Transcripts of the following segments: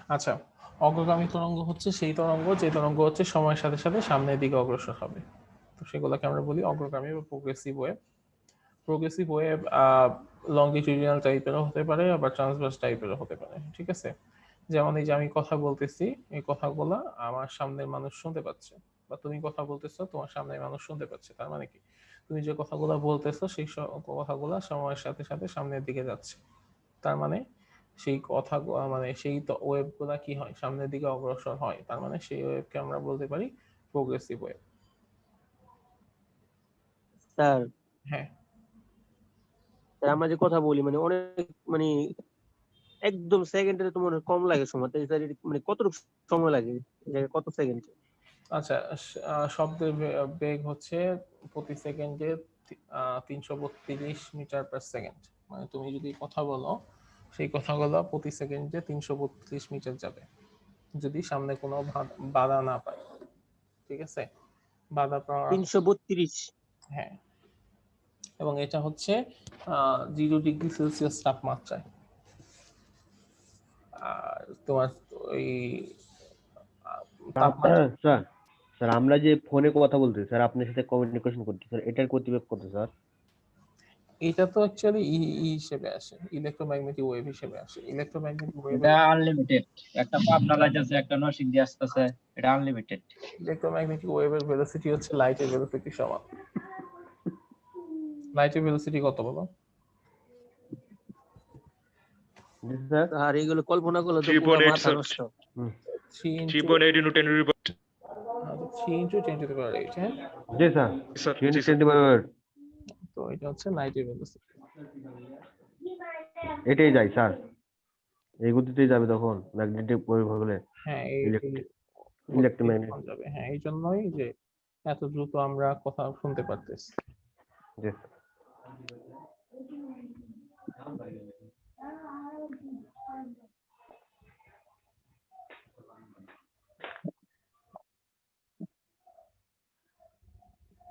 আচ্ছা, অগ্রগামী তরঙ্গ হচ্ছে সেই তরঙ্গ যে তরঙ্গ হচ্ছে সময়ের সাথে সাথে সামনের দিকে অগ্রসর হবে। তো সেগুলোকে আমরা বলি অগ্রগামী বা progressive wave. Progressive wave longitudinal টাইপেরও হতে পারে, আবার ট্রান্সভার্স টাইপেরও হতে পারে। ঠিক আছে, যেমন এই যে আমি কথা বলতেছি, এই কথাগুলো আমার সামনের মানুষ শুনতে পাচ্ছে, বা তুমি কথা বলতেছো তোমার সামনের মানুষ শুনতে পাচ্ছে। তার মানে কি, তুমি যে কথাগুলো বলতেছো সেই কথাগুলো সময়ের সাথে সাথে সামনের দিকে যাচ্ছে। তার মানে সেই কথা মানে সেই ওয়েভ গুলা কি হয়, সামনের দিকে অগ্রসর হয়। তার মানে সেই ওয়েভকে আমরা বলতে পারি প্রোগ্রেসিভ ওয়েভ। স্যার হ্যাঁ, আমরা যে কথা বলি মানে অনেক মানে একদম সেকেন্ডে তো মনে হয় কম লাগে সময়, তাই স্যার মানে কতটুকু সময় লাগে, কত সেকেন্ড? আচ্ছা, শব্দের বেগ হচ্ছে প্রতি সেকেন্ডে 332 মিটার/সেকেন্ড। মানে তুমি যদি কথা বলো, সেই কথাগুলো প্রতি সেকেন্ডে 332 মিটার যাবে, যদি সামনে কোনো বাধা না পায়। ঠিক আছে, বাধা পাওয়া, 332। হ্যাঁ। এবং এটা হচ্ছে 0 ডিগ্রি সেলসিয়াস তাপমাত্রায়। আর তোমার ওই তাপমাত্রা, স্যার স্যার আমরা যে ফোনে কথা বলতেছি স্যার, আপনার সাথে কমিউনিকেশন করছি স্যার, এটার গতিবেগ কত স্যার? এটা তো অ্যাকচুয়ালি হিসেবে আসে, ইলেকট্রোম্যাগনেটিক ওয়েভ হিসেবে আসে। ইলেকট্রোম্যাগনেটিক ওয়েভ, এটা আনলিমিটেড, একটা পাবনা যাইতেছে একটা নরসিংদী আসতেছে, এটা আনলিমিটেড। ইলেকট্রোম্যাগনেটিক ওয়েভের ভেলোসিটি হচ্ছে লাইটের ভেলোসিটি সমান। লাইটের ভেলোসিটি কত বলো? জি স্যার। আর এইগুলো কল্পনা করলে তো পুরো 3.8 মাথা নষ্ট। 3.8 into 10 to the power 3 into 10 to the power 8, হ্যাঁ। জি স্যার। sir, 3 জি, sir. সেন্টিমিটার তো এটা হচ্ছে লাইটের ভেলোসিটি। এটাই যায় স্যার, এই গতিতেই যাবে তখন ম্যাগনেটিক ওয়েভ হলে। হ্যাঁ, ইলেকট্রোম্যাগনেট। যাবে। হ্যাঁ, এই জন্যই যে এত দ্রুত আমরা কথা শুনতে পারতেছি। জি।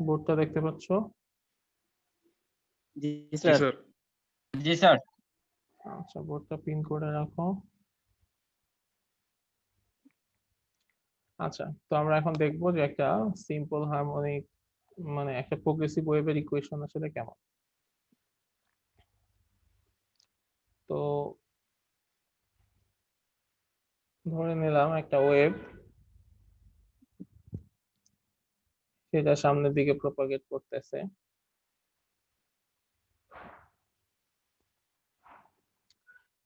বোর্ডটা দেখতে পাচ্ছ? জি জি, স্যার। sir. জি স্যার। আচ্ছা, বোর্ডটা পিন করে রাখো। আচ্ছা, তো আমরা এখন দেখবো যে একটা সিম্পল হারমোনিক, মানে একটা প্রোগ্রেসিভ ওয়েভের ইকুয়েশন আসলে কেমন। তো ধরে নিলাম একটা ওয়েভ, সেটা সামনের দিকে প্রপাগেট করতেছে।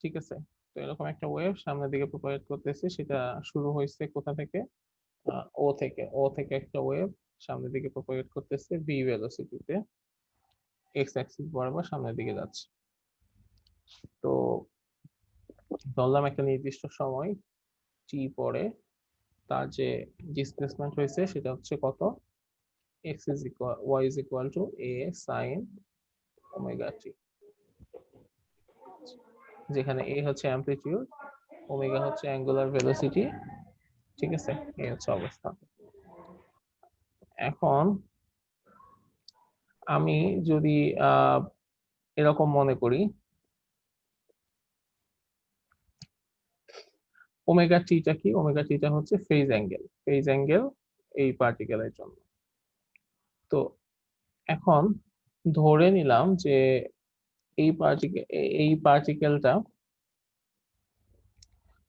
ঠিক আছে, তো এরকম একটা ওয়েভ সামনের দিকে প্রপাগেট করতেছে, সেটা শুরু হয়েছে কোথা থেকে? ও থেকে একটা ওয়েভ সামনের দিকে প্রপাগেট করতেছে ভি ভেলোসিটিতে, এক্স অ্যাক্সিস বরাবর সামনের দিকে যাচ্ছে। তো ধরলাম একটা নির্দিষ্ট সময় টি পরে তার যে ডিসপ্লেসমেন্ট হয়েছে সেটা হচ্ছে কত? y is equal to a sin omega t, যেখানে a হচ্ছে অ্যামপ্লিটিউড, ওমেগা হচ্ছে অ্যাঙ্গুলার ভেলোসিটি। ঠিক আছে, এই হচ্ছে অবস্থা। এখন আমি যদি এরকম মনে করি, ওমেগা টিটা কি? ওমেগা টিটা হচ্ছে ফেজ অ্যাঙ্গেল, ফেজ অ্যাঙ্গেল এই পার্টিকেলের জন্য। তো এখন ধরে নিলাম যে এই পার্টিকেলটা,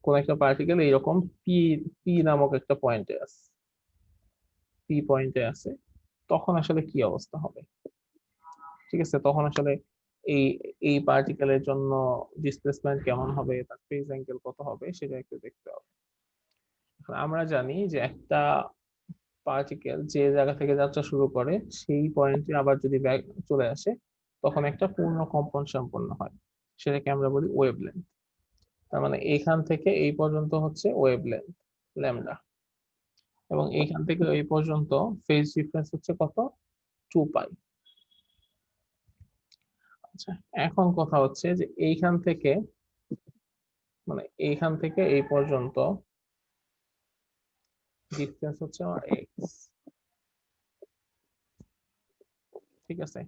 কোন একটা পার্টিকেল এইরকম পি পি নামক একটা পয়েন্টে আছে, পি পয়েন্টে আছে, তখন আসলে কি অবস্থা হবে? ঠিক আছে, তখন আসলে এই এই পার্টিকেলের জন্য ডিসপ্লেসমেন্ট কেমন হবে, তার ফেজ অ্যাঙ্গেল কত হবে, সেটা একটু দেখতে হবে। আমরা জানি যে একটা পার্টিকেল যে জায়গা থেকে যাত্রা শুরু করে সেই পয়েন্টে আবার যদি ব্যাক চলে আসে, তখন একটা পূর্ণ কম্পন সম্পন্ন হয়, সেটাকে আমরা বলি ওয়েভলেন্থ। তার মানে এইখান থেকে এই পর্যন্ত হচ্ছে ওয়েভলেন্থ ল্যামডা, এবং এইখান থেকে এই পর্যন্ত ফেজ ডিফারেন্স হচ্ছে কত? 2 পাই। আচ্ছা, এখন কথা হচ্ছে যে এইখান থেকে, মানে এইখান থেকে এই পর্যন্ত ডিসটেন্স হচ্ছে আমার এক্স। ঠিক আছে,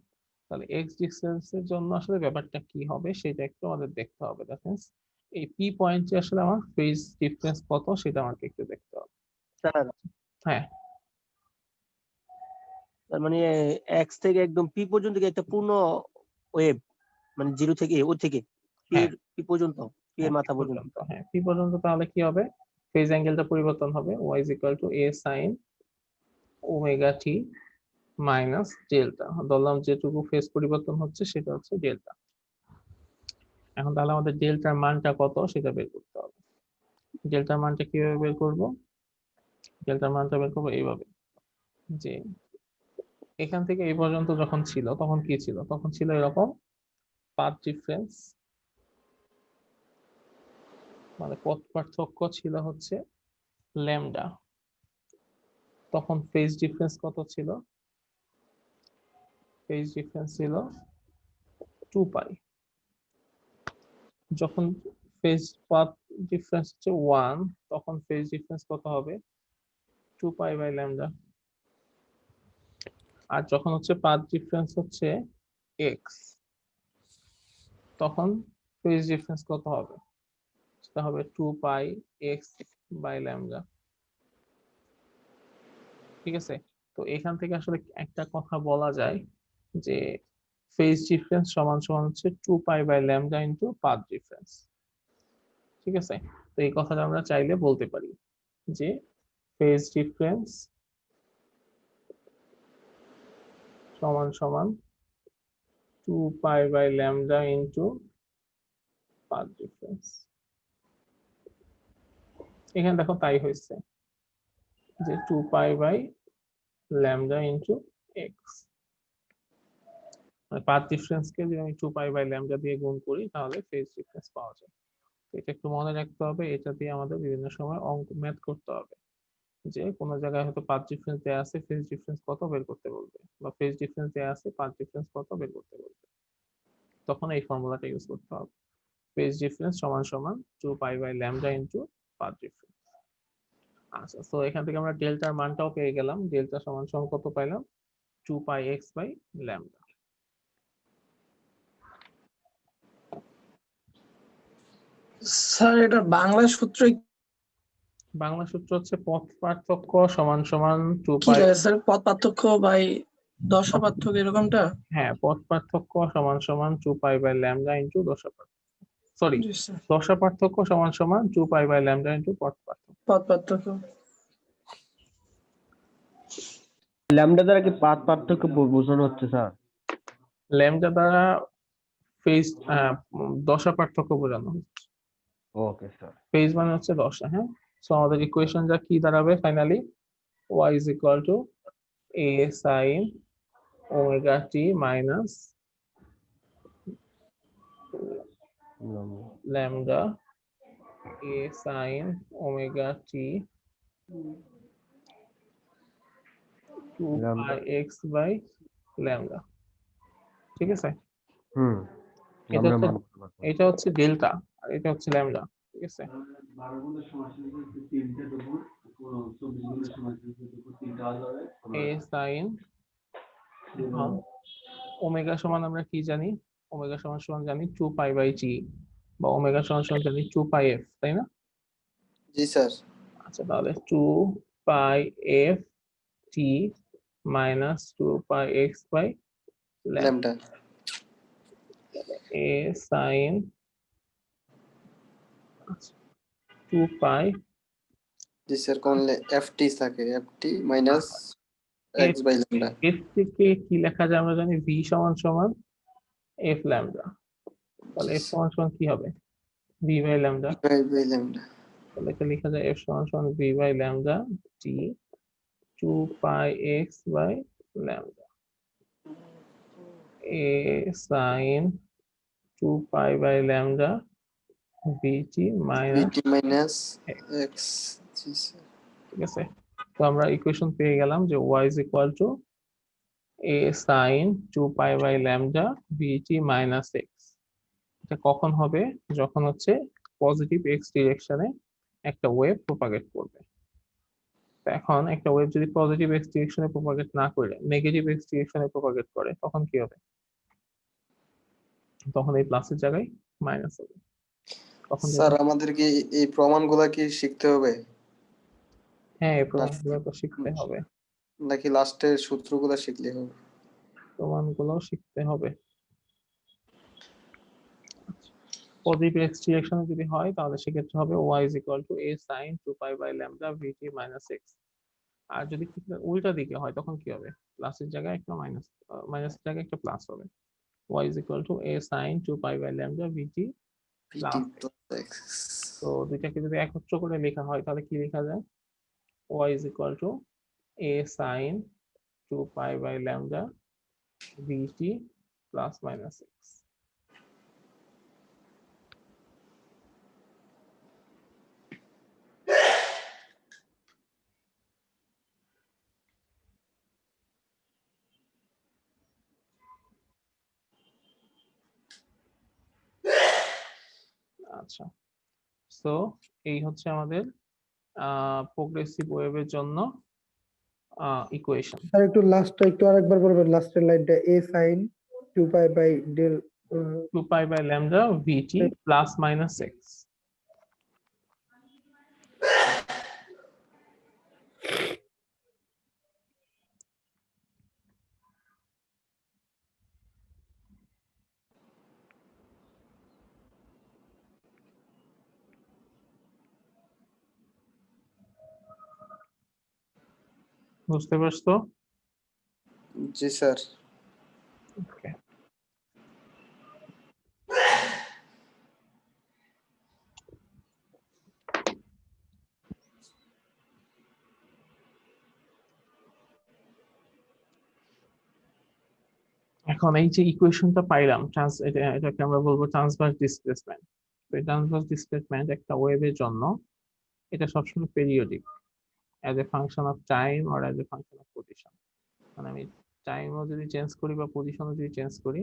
তাহলে এক্স ডিসটেন্সের জন্য আসলে ব্যাপারটা কি হবে সেটা একটু আমাদের দেখতে হবে। দেখেন, এই পি পয়েন্টে আসলে আমার ফেজ ডিফারেন্স কত সেটা আমাকে একটু দেখতে হবে। স্যার হ্যাঁ তার মানে এক্স থেকে একদম পি পর্যন্ত কি একটা পূর্ণ ওয়েভ, মানে জিরো থেকে ও থেকে পি হ্যাঁ। এর পি পর্যন্ত, পি এর মাথা পর্যন্ত। হ্যাঁ পি পর্যন্ত, তাহলে কি হবে, ফেজ অ্যাঙ্গেলটা পরিবর্তন হবে y is equal to a sin omega t minus delta. ধরলাম যেটুকু ফেজ পরিবর্তন হচ্ছে সেটা হচ্ছে ডেল্টা। এখন তাহলে আমাদের ডেল্টার মানটা কত সেটা বের করতে হবে। ডেল্টার মানটা কিভাবে বের করব? ডেল্টার মানটা বের করবো এইভাবে, যে এখান থেকে এই পর্যন্ত যখন ছিল তখন কি ছিল, তখন ছিল এরকম পাথ ডিফারেন্স, মানে পথ পার্থক্য ছিল হচ্ছে ল্যামডা। তখন ফেজ ডিফারেন্স কত ছিল? ফেজ ডিফারেন্স ছিল 2 পাই। যখন ফেজ পাথ ডিফারেন্স হচ্ছে 1, তখন ফেজ ডিফারেন্স কত হবে? 2 পাই বাই ল্যামডা। আর যখন হচ্ছে পাথ ডিফারেন্স হচ্ছে x, তখন ফেজ ডিফারেন্স কত হবে? সেটা হবে 2 পাই x বাই ল্যামডা। ঠিক আছে, তো এখান থেকে আসলে একটা কথা বলা যায় যে ফেজ ডিফারেন্স সমান সমান হচ্ছে 2 pi by lambda into path difference. ঠিক আছে, তো এই কথাটা আমরা চাইলে বলতে পারি যে ফেজ ডিফারেন্স সমান সমান 2 pi by lambda into path difference. এখানে দেখো তাই হয়েছে যে 2 pi by lambda into x, মানে পাথ ডিফারেন্স কে যদি আমি 2 পাই বাই ল্যামডা দিয়ে গুণ করি তাহলে ফেজ ডিফারেন্স পাওয়া যায়। তো এটা একটু মনে রাখতে হবে, এটা দিয়ে আমাদের বিভিন্ন সময় অঙ্ক ম্যাথ করতে হবে, যে কোন জায়গায় হয়তো পাথ ডিফারেন্স দেয়া আছে, ফেজ ডিফারেন্স কত বের করতে বলবে, বা ফেজ ডিফারেন্স দেয়া আছে, পাথ ডিফারেন্স কত বের করতে বলবে, তখন এই ফর্মুলাটা ইউজ করতে হবে। ফেজ ডিফারেন্স সমান সমান 2 pi by lambda into path difference. আচ্ছা, তো এখান থেকে আমরা ডেল্টার মানটাও পেয়ে গেলাম। ডেল্টা সমান সমান কত পাইলাম? 2 pi x by lambda. Sir এটা বাংলা সূত্র বাংলা সূত্র হচ্ছে পথ পার্থক্য সমান সমান 2 কি পাই। লাগে স্যার? পথ পার্থক্য বাই দশা পার্থক্য এরকমটা? হ্যাঁ, পথ পার্থক্য সমান সমান 2 পাই বাই ল্যামডা ইনটু দশা পার্থক্য, সরি জি স্যার, দশা পার্থক্য সমান সমান 2 পাই বাই ল্যামডা ইনটু পথ পার্থক্য। পথ পার্থক্য। ল্যামডা দ্বারা কি পাথ পার্থক্য বোঝানো হচ্ছে স্যার? ল্যামডা দ্বারা ফেজ দশা পার্থক্য বোঝানো হচ্ছে। Okay sir. ফেজ মানে হচ্ছে দশা। হ্যাঁ, সো আমাদের ইকুয়েশনটা কি দাঁড়াবে finally? y is equal to a sin omega t minus lambda a sin omega t 2 pi x by lambda। ঠিক আছে, হুম, এটা আমরা হচ্ছে এটা হচ্ছে ডেল্টা আর এটা হচ্ছে ল্যামডা। ঠিক আছে, a sin ওমেগা সমান আমরা কি জানি? ওমেগা সমান সমান জানি 2 পাই বাই টি, বা ওমেগা সমান সমান জানি 2 পাই এফ, তাই না? জি স্যার। আচ্ছা, তাহলে 2 pi F T minus 2 pi x by lambda. Lambda. a sin 2 pi জি স্যার, কোন এফটি থাকে, F T minus X by lambda. F থেকে কি লেখা যায় আমরা জানি? v সমান সমান এফ ল্যামডা। তাহলে এফ সমান সমান কি হবে? v by lambda. By by lambda. তাহলে এটা লেখা যায় এফ সমান সমান v by lambda t 2 pi x by lambda. a sin 2 pi by lambda vt minus, vt minus x. জি স্যার। ঠিক আছে, তো আমরা ইকুয়েশন পেয়ে গেলাম যে y is equal to a sin 2 pi by lambda vt minus x। এটা কখন হবে? যখন হচ্ছে পজিটিভ এক্স ডিরেকশনে একটা ওয়েভ প্রপাগেট করবে। তো এখন একটা ওয়েভ যদি পজিটিভ এক্স ডিরেকশনে প্রপাগেট না করে নেগেটিভ এক্স ডিরেকশনে প্রপাগেট করে তখন কি হবে? তখন এই প্লাসের জায়গায় মাইনাস হবে। তখন স্যার আমাদের কি এই প্রমাণগুলা কি শিখতে হবে হ্যাঁ এই প্রমাণগুলো তো শিখতে হবে, নাকি লাস্টের সূত্রগুলা শিখলে হবে? প্রমাণগুলো শিখতে হবে। পজিটিভ এক্স ডিরেকশনে যদি হয় তাহলে সেক্ষেত্রে হবে y is equal to a sin 2 pi by lambda vt minus x। আর যদি ঠিক উল্টা দিকে হয় তখন কি হবে? প্লাসের জায়গায় একটা মাইনাস, মাইনাসের জায়গায় একটা প্লাস হবে। y is equal to a sin 2 pi by lambda vt pt plus plus x তো দুইটাকে যদি একত্র করে লেখা হয় তাহলে কি লেখা যায়? y is equal to a sin 2 pi by lambda vt plus minus x। আচ্ছা, সো এই হচ্ছে আমাদের প্রোগ্রেসিভ ওয়েভের জন্য ইকুয়েশন। স্যার একটু লাস্টটা একটু আরেকবার বলবেন, লাস্টের লাইনটা a sin 2 pi by del 2 pi by lambda vt plus minus x। বুঝতে পারছো? জি স্যার। ওকে, এখন এই যে ইকুয়েশনটা পাইলাম এটাকে আমরা বলবো ট্রান্সভার্স ডিসপ্লেসমেন্ট। তো এই ট্রান্সভার্স ডিসপ্লেসমেন্ট একটা ওয়েভের জন্য এটা সবসময় periodic as a function of time or as a function of position. মানে আমি টাইমও যদি চেঞ্জ করি বা পজিশনও যদি চেঞ্জ করি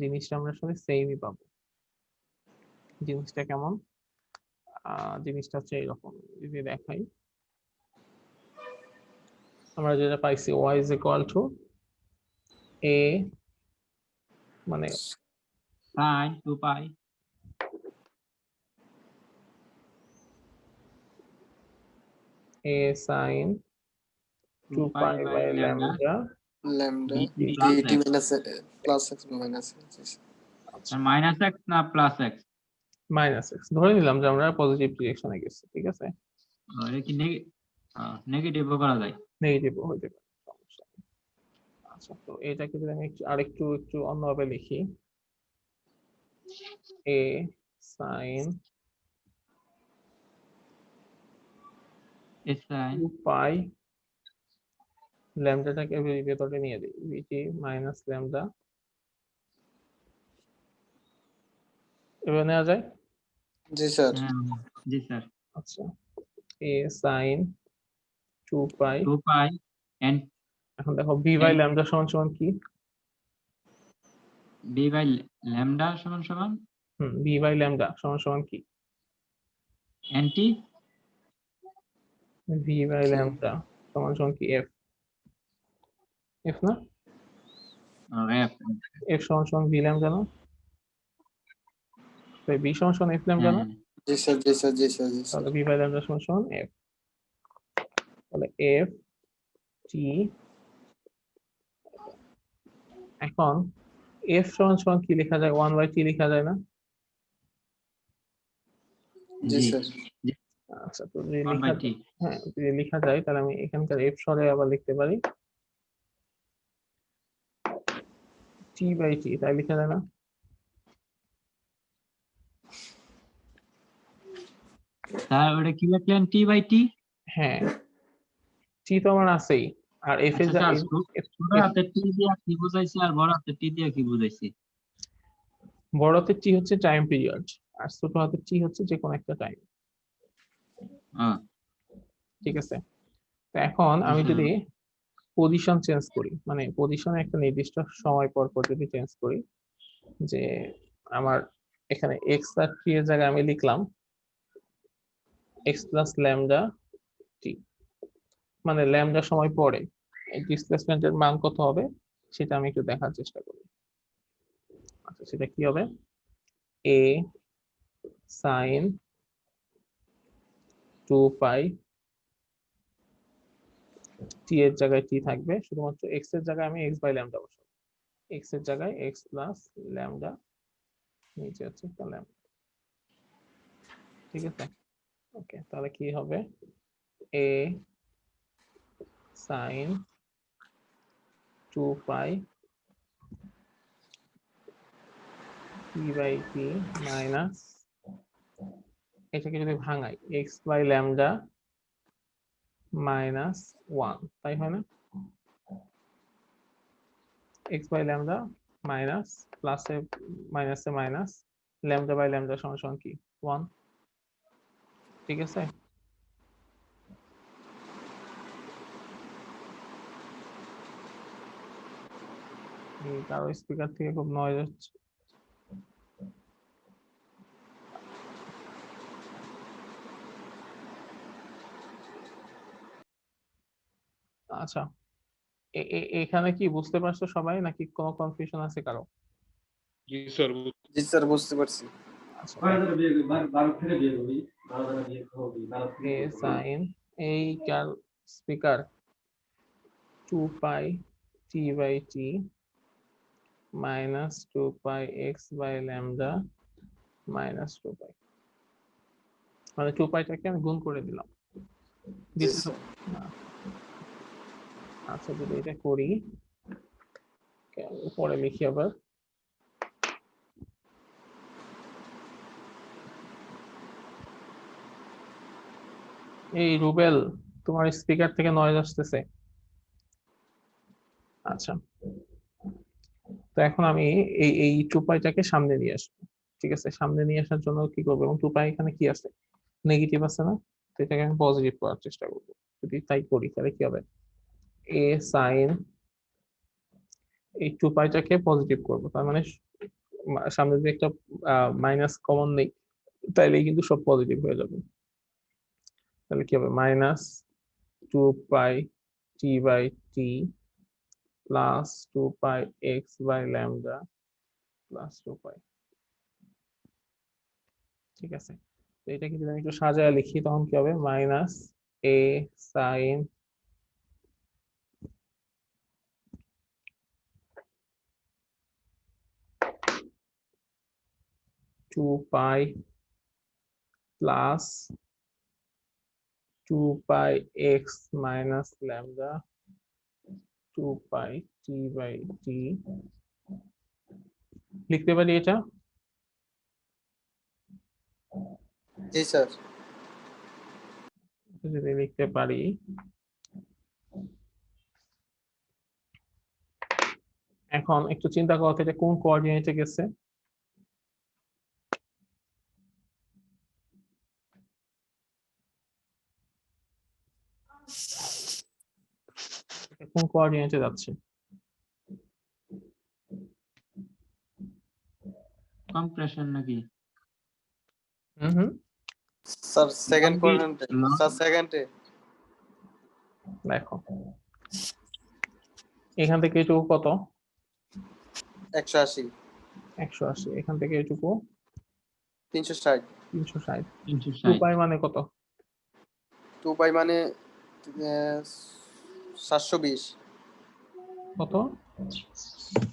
জিনিসটা আমরা আসলে সেমই পাবো। জিনিসটা কেমন? জিনিসটা হচ্ছে এইরকম, যদি দেখাই আমরা যেটা পাইছি y is equal to a মানে sin 2 pi a sin 2 pi by lambda lambda vt vt plus x plus x minus x G sir. minus x না plus x মাইনাস এক্স ধরে নিলাম যে আমরা পজিটিভ ডিরেকশনে গেছি, ঠিক আছে? এটা কি নেগেটিভও করা যায় নেগেটিভও হইতে পারে, সমস্যা নেই। আচ্ছা, তো এটাকে যদি আমি আরেকটু একটু অন্যভাবে লিখি, a sin sin 2 pi ল্যামডাটাকে ভেতরে নিয়ে দিই vt মাইনাস ল্যামডা, এভাবে নেওয়া যায়। জি স্যার। জি স্যার আচ্ছা, a sin 2 pi 2 pi and এখন দেখো b বাই ল্যামডা সমান সমান কি? b by lambda সমান সমান b বাই ল্যামডা সমান সমান কি? nt v বাই ল্যামডা সমান সমান কি? f না? f f সমান সমান v ল্যামডা না? তাই b সমান সমান f ল্যামডা না? জি স্যার জি স্যার জি স্যার জি স্যার। তাহলে v বাই ল্যামডা সমান সমান f। তাহলে f t এখন f সমান সমান কি লেখা যায়? 1 বাই t লেখা যায় না? জি স্যার। আচ্ছা, তো যদি 1 by t হ্যাঁ যদি লেখা যায় তাহলে আমি এখানকার f সরে আবার লিখতে পারি t বাই t, তাই লেখা যায় না? স্যার ওটা কি লিখলেন t by t হ্যাঁ, t তো আমার আছেই, আর f এর আচ্ছা স্যার ছোট হাতের t দিয়ে কি বোঝাইছে আর বড় হাতের t দিয়ে কি বোঝাইছে বড় হাতের t হচ্ছে টাইম পিরিয়ড আর ছোট হাতের t হচ্ছে যে কোনো একটা টাইম, ঠিক আছে? তো এখন আমি যদি পজিশন চেঞ্জ করি, মানে পজিশনে একটা নির্দিষ্ট সময় পর পর যদি চেঞ্জ করি, যে আমার এখানে x আর t এর জায়গায় আমি লিখলাম x প্লাস ল্যামডা t, মানে ল্যামডা সময় পরে এই ডিসপ্লেসমেন্টের মান কত হবে সেটা আমি একটু দেখার চেষ্টা করি। আচ্ছা, সেটা কি হবে? a সাইন 2 পাই টি এর জায়গায় টি থাকবে, শুধুমাত্র এক্স এর জায়গায় আমি এক্স বাই ল্যামডা বসাবো, এক্স এর জায়গায় এক্স প্লাস ল্যামডা, নিচে হচ্ছে একটা ল্যামডা। ঠিক আছে, ওকে, তাহলে কি হবে, A sine 2 pi T by T minus, এটাকে যদি ভাঙাই এক্স বাই ল্যামডা মাইনাস 1, তাই হয় না? এক্স বাই ল্যামডা মাইনাস প্লাসে মাইনাসে মাইনাস ল্যামডা বাই ল্যামডা সমান সমান কি 1। ঠিক আছে, কারো স্পিকার থেকে খুব নয়েজ হচ্ছে। আচ্ছা, এখানে কি বুঝতে পারছো সবাই, নাকি কোনো কনফিউশন আছে কারো? জি স্যার। জি স্যার, বুঝতে পারছি। আচ্ছা, এ সাইন এই কার স্পিকার 2 pi T by T minus 2 pi x by lambda minus 2 pi, মানে 2 পাইটাকে আমি গুণ করে দিলাম। জি স্যার। আচ্ছা, যদি এটা করি, পরে লিখি আবার, এই রুবেল তোমার স্পিকার থেকে নয়েজ আসতেছে। আচ্ছা, তো এখন আমি এই 2 পাইটাকে সামনে নিয়ে আসবো। ঠিক আছে, সামনে নিয়ে আসার জন্য কি করবো, এবং 2 পাই এখানে কি আছে, নেগেটিভ আছে না, তো এটাকে আমি পজিটিভ করার চেষ্টা করবো। যদি তাই করি তাহলে কি হবে, এ সাইন এই 2 পাইটাকে পজিটিভ করবো, তার মানে সামনে যদি একটা মাইনাস কমন নেই, তাইলে কিন্তু সব পজিটিভ হয়ে যাবে। তাহলে কি হবে, minus 2 pi T by t plus 2 pi x by lambda plus 2 pi. ঠিক আছে, তো এটাকে যদি আমি একটু সাজায় লিখি তখন কি হবে, minus A sine 2 pi plus 2 pi X minus lambda 2 pi T by T, লিখতে পারি এটা? জি স্যার। যদি লিখতে পারি, এখন একটু চিন্তা করো তো এটা কোন কোঅর্ডিনেটে গেছে। কোন কোঅর্ডিনেটে যাচ্ছে? কম্প্রেশন নাকি? হুম, স্যার সেকেন্ড কোয়াড্রেন্টে, স্যার সেকেন্ডে। দেখো এখান থেকে এটুকু কত, 180, 180, এখান থেকে এটুকু 360, 360, 2 360। পাই মানে কত, 2 পাই মানে 720, কত,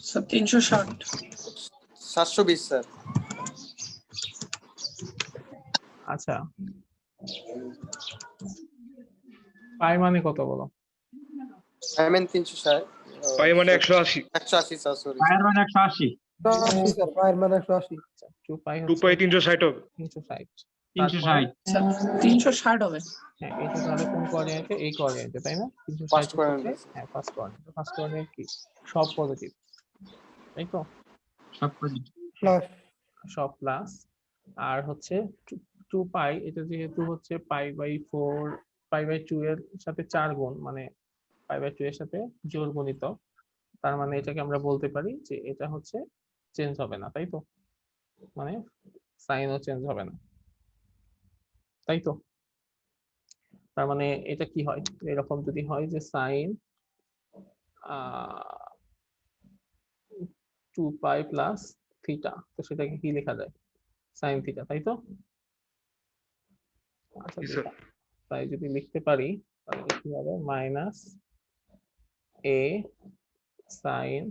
স্যার 360। 720 স্যার। আচ্ছা, পাই মানে কত বলো, আই মিন 360, পাই মানে 180, 180 স্যার, সরি। পায়ের মানে 180, 180 স্যার, পায়ের মান 180। 2 পাই 2 হচ্ছে পাই 360 হবে। 360, 360। স্যার 360 হবে। হ্যাঁ, এটা তাহলে কোন কোঅর্ডিনেটে, এই কোঅর্ডিনেটে, তাই না? 360 ফার্স্ট হচ্ছে, কোয়াড্রেন্টে। হ্যাঁ ফার্স্ট কোঅর্ডিনেট, ফার্স্ট কোঅর্ডিনেট কি সব পজিটিভ, তাই তো, সব পজিটিভ। প্লাস সব প্লাস, আর হচ্ছে 2 পাই, এটা যেহেতু হচ্ছে পাই বাই 4 পাই বাই 2 এর সাথে 4 গুণ, মানে পাই বাই 2 এর সাথে জোড় গুণিত, তার মানে এটাকে আমরা বলতে পারি যে এটা হচ্ছে চেঞ্জ হবে না, তাই তো, মানে সাইনও চেঞ্জ হবে না, তাই তো। তার মানে এটা কি হয়, এরকম যদি হয় যে সাইন 2 পাই প্লাস থিটা, তো সেটাকে কি লেখা যায়, সাইন থিটা, তাই তো। আচ্ছা জি স্যার। তাই যদি লিখতে পারি তাহলে কি হবে minus a sin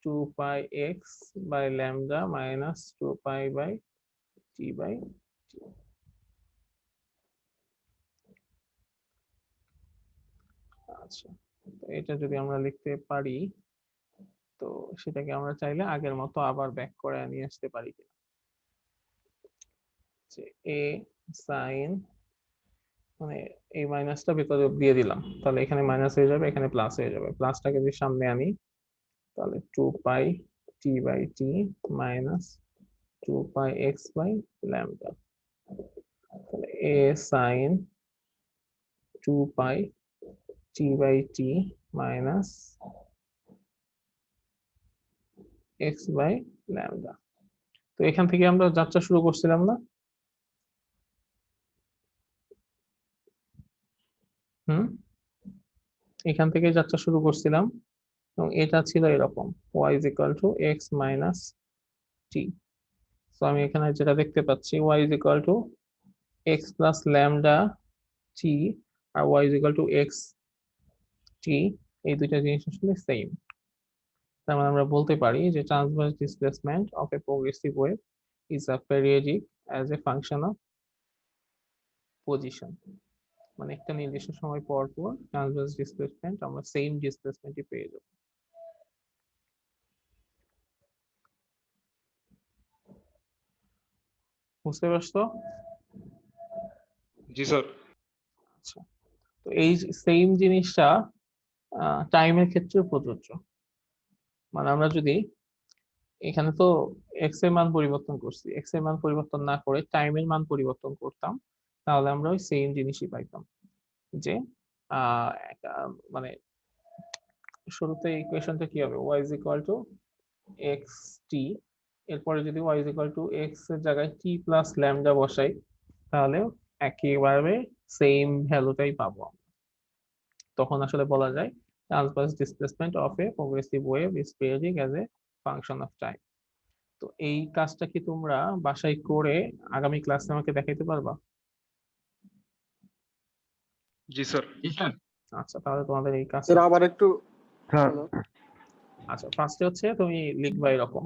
2 pi x by lambda minus 2 pi by t by t। আচ্ছা, তো এটা যদি আমরা লিখতে পারি তো সেটাকে আমরা চাইলে আগের মতো আবার ব্যাক করে নিয়ে আসতে পারি কিনা, যে a sin মানে এই মাইনাসটা ভেতরে দিয়ে দিলাম, তাহলে এখানে মাইনাস হয়ে যাবে, এখানে প্লাস হয়ে যাবে। প্লাসটাকে যদি সামনে আনি তাহলে 2 pi t by t minus 2 pi x by lambda, তাহলে a sin 2 pi t by t minus x by lambda। তো এখান থেকে আমরা যাত্রা শুরু করছিলাম না? এখান থেকে যাত্রা শুরু করছিলাম এবং এটা ছিল এরকম y is equal to x minus t। তো আমি এখানে যেটা দেখতে পাচ্ছি y is equal to x plus lambda t R y is equal to x t, এই দুইটা জিনিস আসলে সেম। তার মানে আমরা বলতে পারি যে transverse displacement of A progressive wave is a periodic as a function of position. মানে একটা নির্দিষ্ট সময় পর পর ট্রান্সভার্স ডিসপ্লেসমেন্ট আমরা সেম ডিসপ্লেসমেন্টই পেয়ে যাব। বুঝতে পারছো? জি স্যার। আচ্ছা, তো এই সেম জিনিসটা টাইমের ক্ষেত্রে প্রযোজ্য। মানে আমরা যদি এখানে তো এক্স এর মান পরিবর্তন করছি, এক্স এর মান পরিবর্তন না করে টাইমের মান পরিবর্তন করতাম, তাহলে আমরা ওই সেম জিনিসই পাইতাম। যে মানে শুরুতে ইকুয়েশনটা কি হবে, y is equal to xt, এরপরে যদি y is equal to x এর জায়গায় t plus lambda বসাই তাহলে একেবারে সেম ভ্যালুটাই পাবো। তখন আসলে বলা যায় transverse displacement of A progressive wave is periodic as a function of time. তো এই কাজটা কি তোমরা বাসায় করে আগামী ক্লাসে আমাকে দেখাইতে পারবা? জি স্যার। জি স্যার। আচ্ছা, তাহলে তোমাদের এই কাজ স্যার আবার একটু স্যার আচ্ছা ফার্স্টে হচ্ছে তুমি লিখবা এরকম,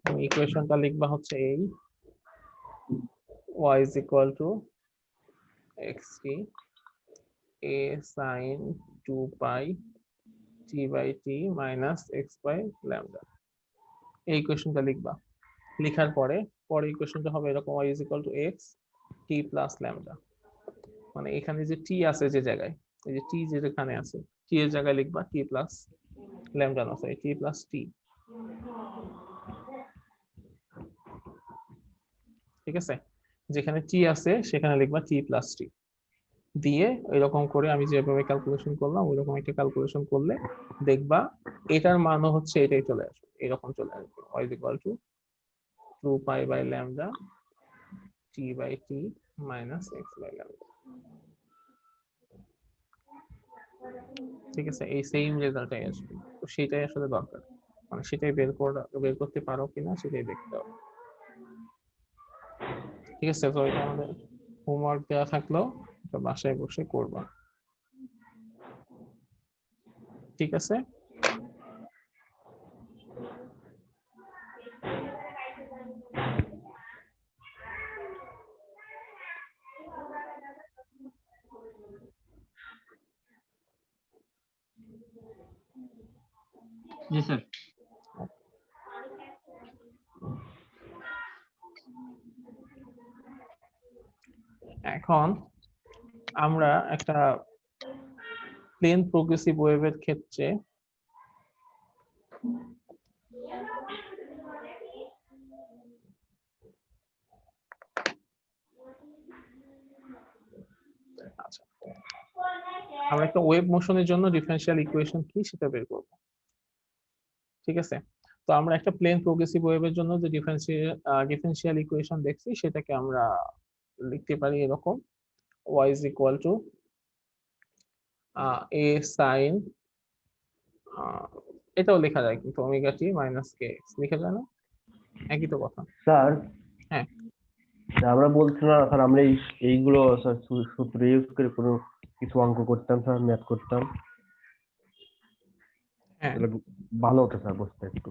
তুমি ইকুয়েশনটা লিখবা হচ্ছে এই y is equal to xt a sin 2 pi t by t minus x by lambda, এই ইকুয়েশনটা লিখবা। লেখার পরে ইকুয়েশনটা হবে এরকম y is equal to x t plus lambda, মানে এখানে যে t আছে যে জায়গায়, এই যে t যেখানে আছে t এর জায়গায় লিখবা t plus lambda না সরি t plus t, ঠিক আছে? যেখানে t আছে সেখানে লিখবা t plus t দিয়ে এরকম করে আমি যেভাবে ক্যালকুলেশন করলাম ওইরকম একটা ক্যালকুলেশন করলে দেখবা এটার মানও হচ্ছে এটাই চলে আসবে, এরকম চলে আসবে y is equal to 2 pi by lambda t by t minus x by lambda। ঠিক আছে, এই সেম রেজাল্টটাই আসবে। তো সেটাই আসলে দরকার, মানে সেটাই বের করতে পারো কিনা সেটাই দেখতে হবে। ঠিক আছে, তো এটা আমাদের হোমওয়ার্ক দেওয়া থাকলো, এটা বাসায় বসে করবা। ঠিক আছে? জি স্যার। এখন আমরা একটা প্লেন প্রোগ্রেসিভ ওয়েভের ক্ষেত্রে আচ্ছা আমরা একটা ওয়েভ মোশনের জন্য ডিফারেনশিয়াল ইকুয়েশন কি সেটা বের করব। ঠিক আছে, তো আমরা একটা প্লেন প্রোগ্রেসিভ ওয়েভের জন্য যে ডিফারেনশিয়াল ইকুয়েশন দেখছি সেটাকে আমরা লিখতে পারি এরকম y is equal to a sin এটাও লেখা যায় কিন্তু ওমেগা টি মাইনাস কে লেখা যায় না, একই তো কথা। স্যার হ্যাঁ আমরা বলছি না স্যার, আমরা এইগুলো স্যার সূত্র ইউজ করে কোনো কিছু অঙ্ক করতাম স্যার, ম্যাথ করতাম, হ্যাঁ, তাহলে ভালো হতো স্যার বুঝতে একটু।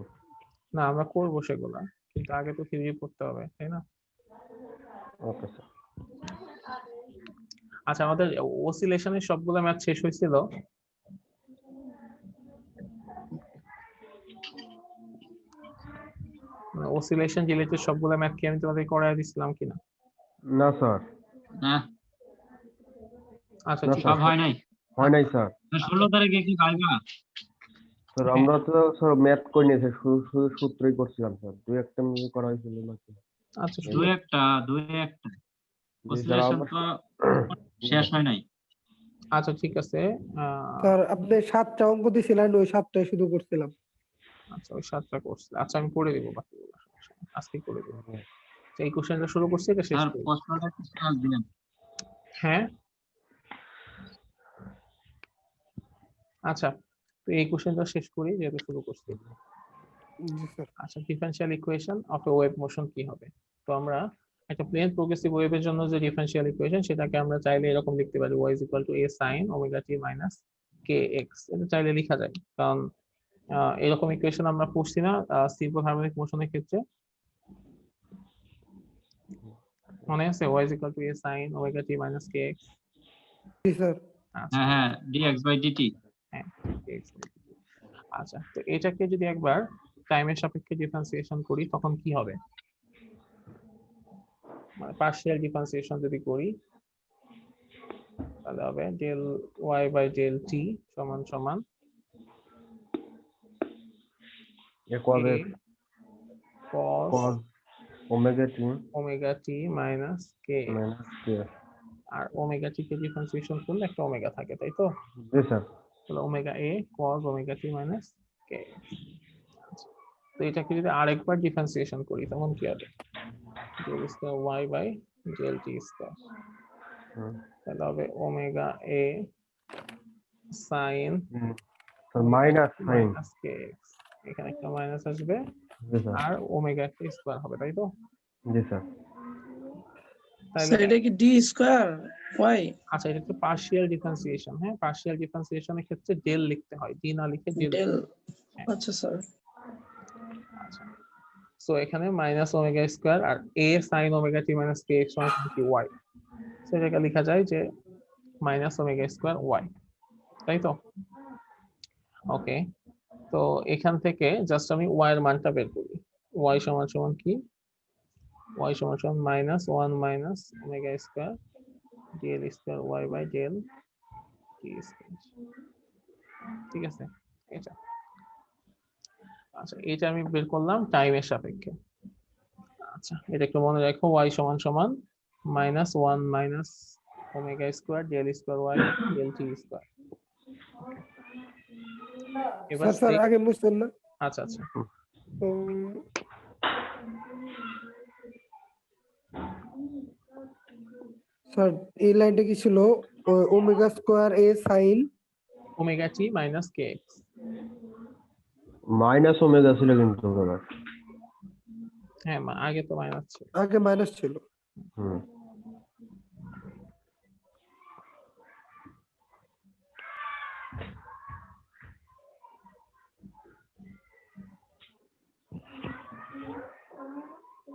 না আমরা করবো সেগুলা, কিন্তু আগে তো থিওরি পড়তে হবে, তাই না? Okay sir. আচ্ছা, আমাদের অসিলেশনের সবগুলো ম্যাথ শেষ হয়েছিল। অসিলেশন রিলেটেড সবগুলো ম্যাথ কি আমি তোমাদের করায় দিছিলাম কিনা? না স্যার, না আচ্ছা না ঠিক স্যার, সব হয় নাই। হয় নাই স্যার। 16 তারিখে কি ভাইবা? স্যার আমরা তো স্যার ম্যাথ করে নিয়েছি, শুধু শুধু সূত্রই করছিলাম স্যার, দুই একটা করা হয়েছিল নাকি? আচ্ছা দুই একটা জি স্যার, অসিলেশন তো শেষ হয় নাই। আচ্ছা ঠিক আছে। স্যার আপনি 7টা অঙ্ক দিছিলেন, ওই 7টাই শুধু করছিলাম। আচ্ছা ওই 7টা করছি, আচ্ছা আমি করে দিব বাকিগুলো, সমস্যা নেই, আজকে করে দিব। এই কোশ্চেনটা শুরু করছি, এটা শেষ স্যার করি। প্রশ্নটা একটু শেষ দিন। হ্যাঁ, আচ্ছা তো এই কোশ্চেনটা শেষ করি যেহেতু শুরু করছি। জি স্যার। আচ্ছা, differential equation of A wave motion কি হবে? তো আমরা একটা প্লেন প্রোগ্রেসিভ ওয়েভের জন্য যে ডিফারেনশিয়াল ইকুয়েশন, সেটাকে আমরা চাইলে এরকম লিখতে পারি, y = a sin omega t minus kx। এটা চাইলে লেখা যায়, কারণ এরকম ইকুয়েশন আমরা পড়ছি না সিম্পল হারমোনিক মোশনের ক্ষেত্রে, মনে আছে? y = a sin omega t minus kx। G sir. আচ্ছা হ্যাঁ dx/dt। হ্যাঁ, kx। আচ্ছা, তো এটাকে যদি একবার টাইমের সাপেক্ষে ডিফারেন্সিয়েশন করি তখন কি হবে? মানে পার্শিয়াল ডিফারেন্সিয়েশন যদি করি তাহলে হবে del y by del t সমান সমান এ কবে a cos cos omega t omega t minus k, minus k. আর ওমেগা t কে ডিফারেন্সিয়েশন করলে একটা ওমেগা থাকে, তাই তো? জি স্যার। তাহলে omega a cos omega t minus k। তো এটাকে যদি আরেকবার ডিফারেন্সিয়েশন করি তখন কি হবে? Del square y by del t square, তাহলে হবে omega a sin sir minus sine. Minus kx, এখানে একটা মাইনাস আসবে জি স্যার। আর ওমেগা একটা স্কয়ার হবে, তাই তো? জি স্যার। তাহলে স্যার এটা কি ডি স্কয়ার ওয়াই? আচ্ছা, এটা হচ্ছে পার্শিয়াল ডিফারেন্সিয়েশন। হ্যাঁ, পার্শিয়াল ডিফারেন্সিয়েশনের ক্ষেত্রে ডেল লিখতে হয়, ডি না লিখে ডেল। ডেল। আচ্ছা স্যার। আচ্ছা, সো এখানে মাইনাস ওমেগা স্কয়ার আর a sin omega t minus kx সমান কি y, সো এটাকে লেখা যায় যে মাইনাস ওমেগা স্কয়ার y, তাই তো? ওকে, তো এখান থেকে জাস্ট আমি y এর মানটা বের করি। y সমান সমান কি? y সমান সমান minus 1 minus omega square del square y by del t square. ঠিক আছে, এটা। আচ্ছা, এটা আমি বের করলাম টাইমের সাপেক্ষে। আচ্ছা, এটা একটু মনে রাখো, y সমান সমান minus 1 minus omega square del square y del t square. এবার স্যার আগে বুঝছেন না? আচ্ছা আচ্ছা, উম, স্যার এই লাইনটা কি ছিল? Omega square A sine omega t minus kx। Minus omega ছিল কিন্তু আবার। হ্যাঁ, আগে তো মাইনাস ছিল। আগে মাইনাস ছিল। হুম।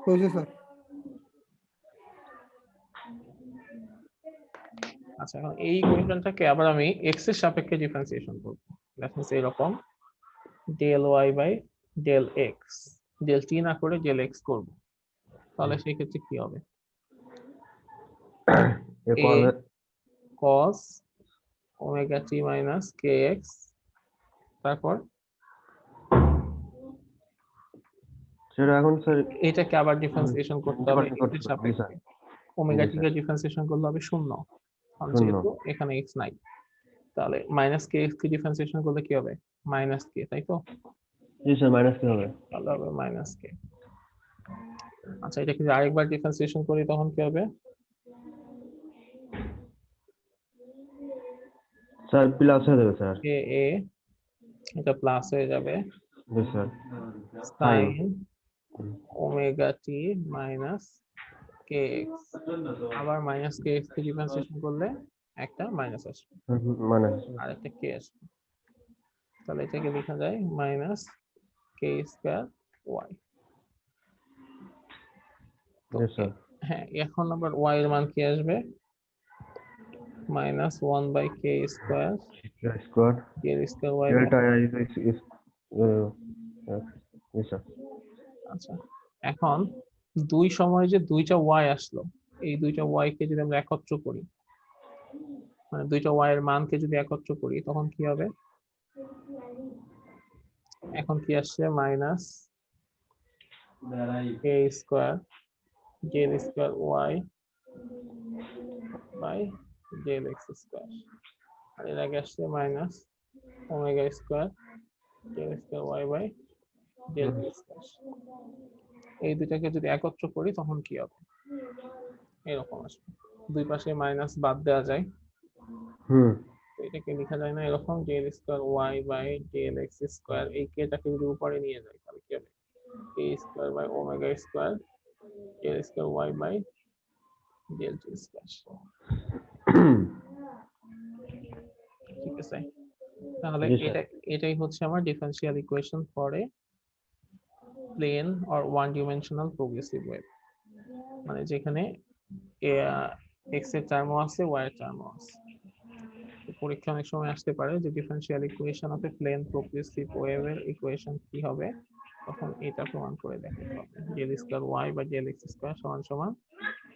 বুঝছি স্যার। আচ্ছা, এখন এই ইকুয়েশনটাকে আবার আমি x এর সাপেক্ষে ডিফারেন্সিয়েশন করব। দ্যাট মিন্স এরকম del y by del x, del t না করে ডেল x করব, তাহলে সেই ক্ষেত্রে কি হবে? এ কবে cos omega t minus kx, তারপর সেটা এখন স্যার এটাকে আবার ডিফারেন্সিয়েশন করতে হবে x এর সাপেক্ষে। ওমেগা t কে ডিফারেন্সিয়েশন করলে হবে 0, কারণ যেহেতু এখানে x নাই। তাহলে মাইনাস kx কে ডিফারেন্সিয়েশন করলে কি হবে? মাইনাস k, তাই তো? জি স্যার, মাইনাস কি হবে? তাহলে হবে মাইনাস k। আচ্ছা, এটাকে যদি আরেকবার ডিফারেন্সিয়েশন করি তখন কি হবে? স্যার প্লাস হয়ে যাবে স্যার। a এটা প্লাস হয়ে যাবে জি sir. sin omega t minus k kx আবার মাইনাস kx কে ডিফারেন্সিয়েশন করলে একটা মাইনাস আসবে মানে আর একটা k আসবে, তাহলে এটাকে লেখা যায় মাইনাস k স্কয়ার y। তো জি স্যার হ্যাঁ, এখন আবার y এর মান কি আসবে? Minus 1/k square square k square y। Delta I is G sir আচ্ছা, এখন দুই সময় যে দুইটা y আসলো, এই দুইটা y কে যদি আমরা একত্র করি, মানে দুইটা y এর মানকে যদি একত্র করি তখন কি হবে? এখন কি আসছে? Minus k square Z square y by Z x square, আর এর আগে আসছে minus omega square Z square y by Z square. এই দুইটাকে যদি একত্র করি তখন কি হবে? এরকম আসবে, দুই পাশে মাইনাস বাদ দেওয়া যায়, তো এটাকে লেখা যায় না এরকম z square y by Z x square, এই কেটাকে যদি উপরে নিয়ে যাই তাহলে কি হবে? k square by omega square Z square y by Z square. ঠিক আছে, তাহলে জি, স্যার। এটাই হচ্ছে আমার differential equation for a plane or one dimensional progressive wave, মানে যেখানে x এর টার্মও আছে y এর টার্মও আছে। তো পরীক্ষা অনেক সময় আসতে পারে যে differential equation of a plane progressive wave এর ইকুয়েশন কি হবে, তখন এটা প্রমাণ করে দেখাতে হবে। Z square y by Z x square সমান সমান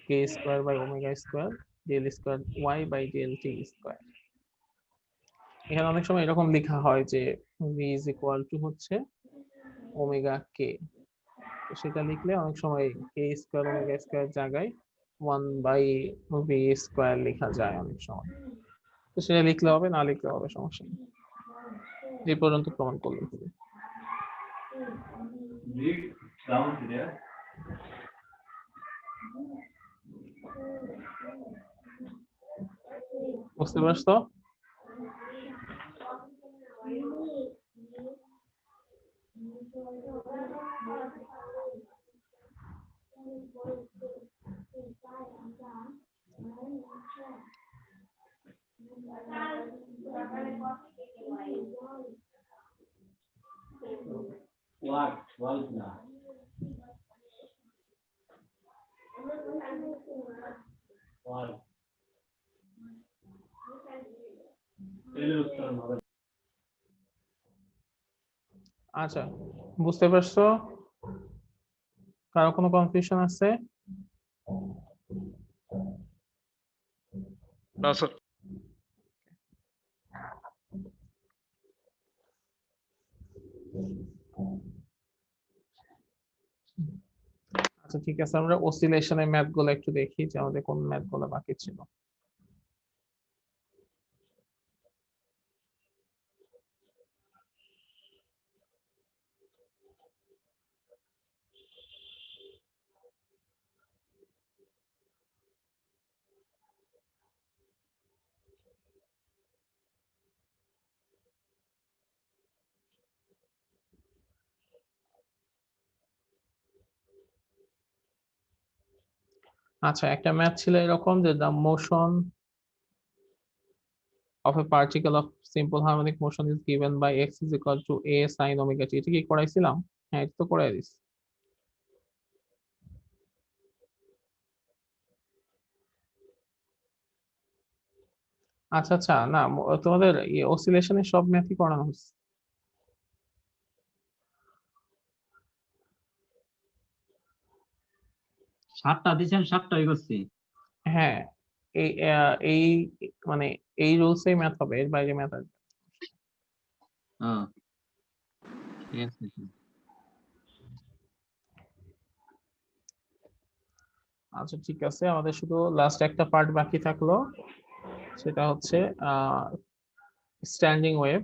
k square by omega square Z square y by z t square. এখানে অনেক সময় এরকম লেখা হয় যে v ইজ ইকুয়াল টু হচ্ছে ওমেগা k, তো সেটা লিখলে অনেক সময় k স্কয়ার ওমেগা স্কয়ার জায়গায় 1/v স্কয়ার লেখা যায় অনেক সময়, তো সেটা লিখলে হবে, না লিখলে হবে, সমস্যা নেই, যে পর্যন্ত প্রমাণ করলে হবে। বুঝতে পারছো? আচ্ছা, বুঝতে পারছো? কারো কোনো কনফিউশন আছে? না স্যার। আচ্ছা ঠিক আছে, আমরা অসিলেশনের ম্যাথ গুলো একটু দেখি যে আমাদের কোন ম্যাথ গুলো বাকি ছিল। আচ্ছা, একটা ম্যাথ ছিল এরকম যে the motion of a particle of simple harmonic motion is given by x is equal to a sin omega t, এটা কি করাইছিলাম? হ্যাঁ, এটা তো করাই দিছি। আচ্ছা আচ্ছা, না তোমাদের অসিলেশনের সব ম্যাথই করানো হচ্ছে। সাতটা দিছেন, সাতটাই করছি। হ্যাঁ, এই মানে এই রুলসেই ম্যাথ হবে, এর বাইরে ম্যাথ আসবে। ঠিক আছে। আচ্ছা ঠিক আছে, আমাদের শুধু লাস্ট একটা পার্ট বাকি থাকলো, সেটা হচ্ছে স্ট্যান্ডিং ওয়েভ।